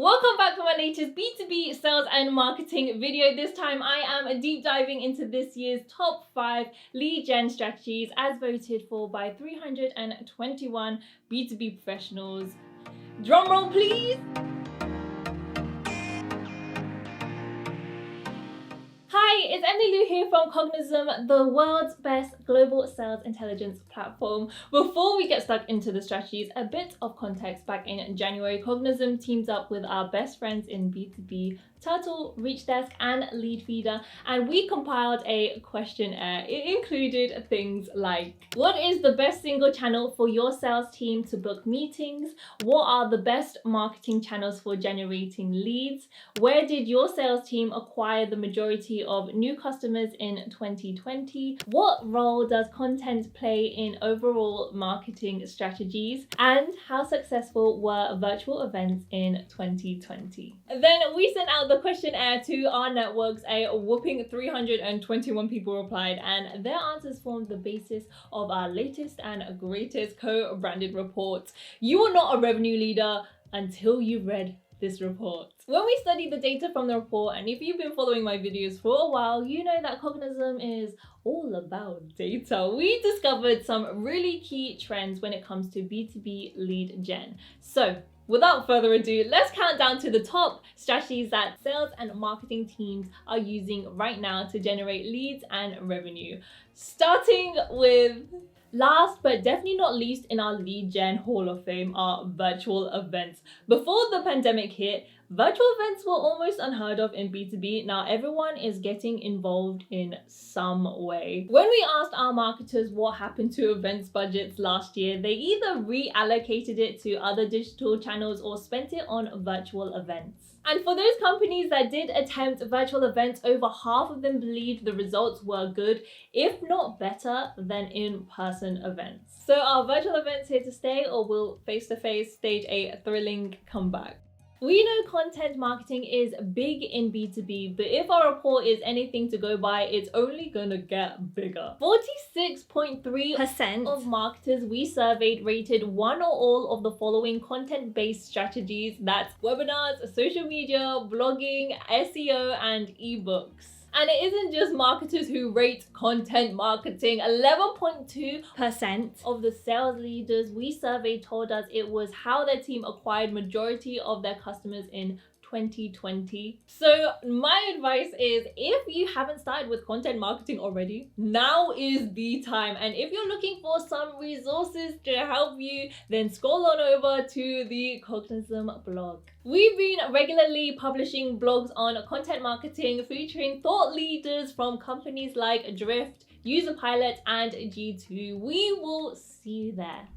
Welcome back to my latest B2B sales and marketing video. This time I am deep diving into this year's top 5 lead gen strategies as voted for by 321 B2B professionals. Drum roll please! Hi, it's Emily Lou here from Cognism, the world's best global sales intelligence platform. Before we get stuck into the strategies, a bit of context. Back in January, Cognism teamed up with our best friends in B2B, Turtl, Reachdesk and Leadfeeder, and we compiled a questionnaire. It included things like: what is the best single channel for your sales team to book meetings? What are the best marketing channels for generating leads? Where did your sales team acquire the majority of new customers in 2020? What role does content play in overall marketing strategies? And how successful were virtual events in 2020? Then we sent out the questionnaire to our networks. A whopping 321 people replied, and their answers formed the basis of our latest and greatest co-branded report. You are not a revenue leader until you've read this report. When we studied the data from the report, and if you've been following my videos for a while, you know that Cognism is all about data. We discovered some really key trends when it comes to B2B lead gen. So without further ado, let's count down to the top strategies that sales and marketing teams are using right now to generate leads and revenue. Starting with, last but definitely not least in our lead gen hall of fame, are virtual events. Before the pandemic hit, virtual events were almost unheard of in B2B. Now everyone is getting involved in some way. When we asked our marketers what happened to events budgets last year, they either reallocated it to other digital channels or spent it on virtual events. And for those companies that did attempt virtual events, over half of them believed the results were good, if not better than in-person events. So are virtual events here to stay, or will face-to-face stage a thrilling comeback? We know content marketing is big in B2B, but if our report is anything to go by, it's only gonna get bigger. 46.3% of marketers we surveyed rated one or all of the following content-based strategies. That's webinars, social media, blogging, SEO, and ebooks. And it isn't just marketers who rate content marketing. 11.2% of the sales leaders we surveyed told us it was how their team acquired majority of their customers in 2020. So my advice is, if you haven't started with content marketing already, now is the time. And if you're looking for some resources to help you, then scroll on over to the Cognism blog. We've been regularly publishing blogs on content marketing featuring thought leaders from companies like Drift, UserPilot, and G2. We will see you there.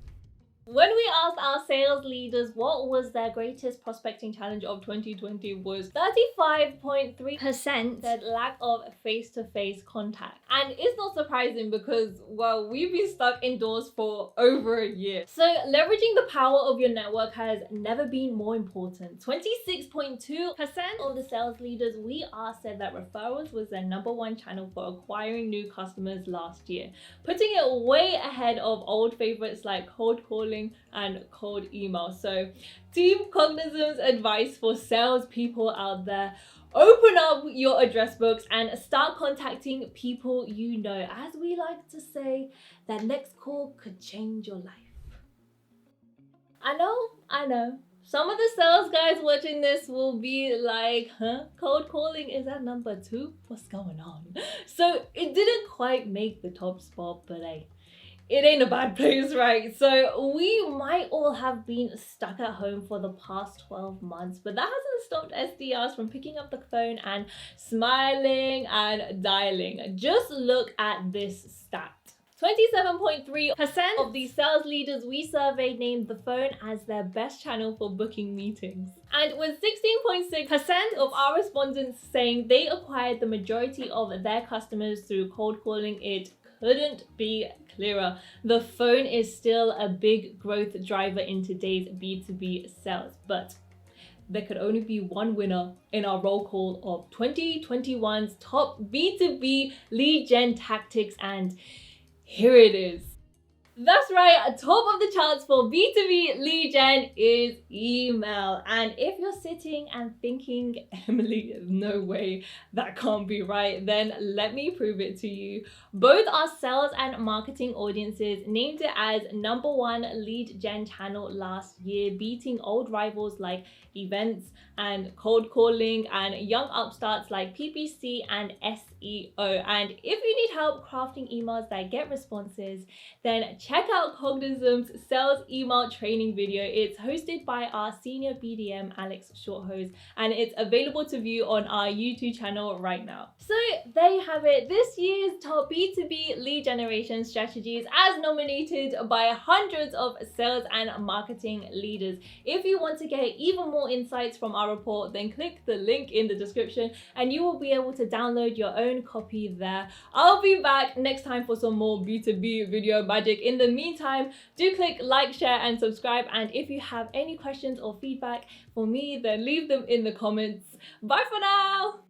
When we asked our sales leaders what was their greatest prospecting challenge of 2020, was 35.3% said lack of face-to-face contact. And it's not surprising because, well, we've been stuck indoors for over a year. So leveraging the power of your network has never been more important. 26.2% of the sales leaders we asked said that referrals was their #1 channel for acquiring new customers last year, putting it way ahead of old favorites like cold calling and cold email. So Team Cognism's advice for salespeople out there: open up your address books and start contacting people you know. As we like to say, that next call could change your life. I know. Some of the sales guys watching this will be like, huh? Cold calling is at #2? What's going on? So it didn't quite make the top spot, but hey, it ain't a bad place, right? So we might all have been stuck at home for the past 12 months, but that hasn't stopped SDRs from picking up the phone and smiling and dialing. Just look at this stat. 27.3% of the sales leaders we surveyed named the phone as their best channel for booking meetings. And with 16.6% of our respondents saying they acquired the majority of their customers through cold calling, it couldn't be clearer. The phone is still a big growth driver in today's B2B sales, but there could only be one winner in our roll call of 2021's top B2B lead gen tactics, and here it is. That's right, top of the charts for B2B lead gen is email. And if you're sitting and thinking, Emily, no way, that can't be right, then let me prove it to you. Both our sales and marketing audiences named it as #1 lead gen channel last year, beating old rivals like events and cold calling and young upstarts like PPC and SEO. And if you need help crafting emails that get responses, then check out Cognism's sales email training video. It's hosted by our senior BDM, Alex Shorthose, and it's available to view on our YouTube channel right now. So there you have it, this year's top B2B lead generation strategies as nominated by hundreds of sales and marketing leaders. If you want to get even more insights from our report, then click the link in the description and you will be able to download your own copy there. I'll be back next time for some more B2B video magic. In the meantime, do click like, share and subscribe, and if you have any questions or feedback for me, then leave them in the comments. Bye for now.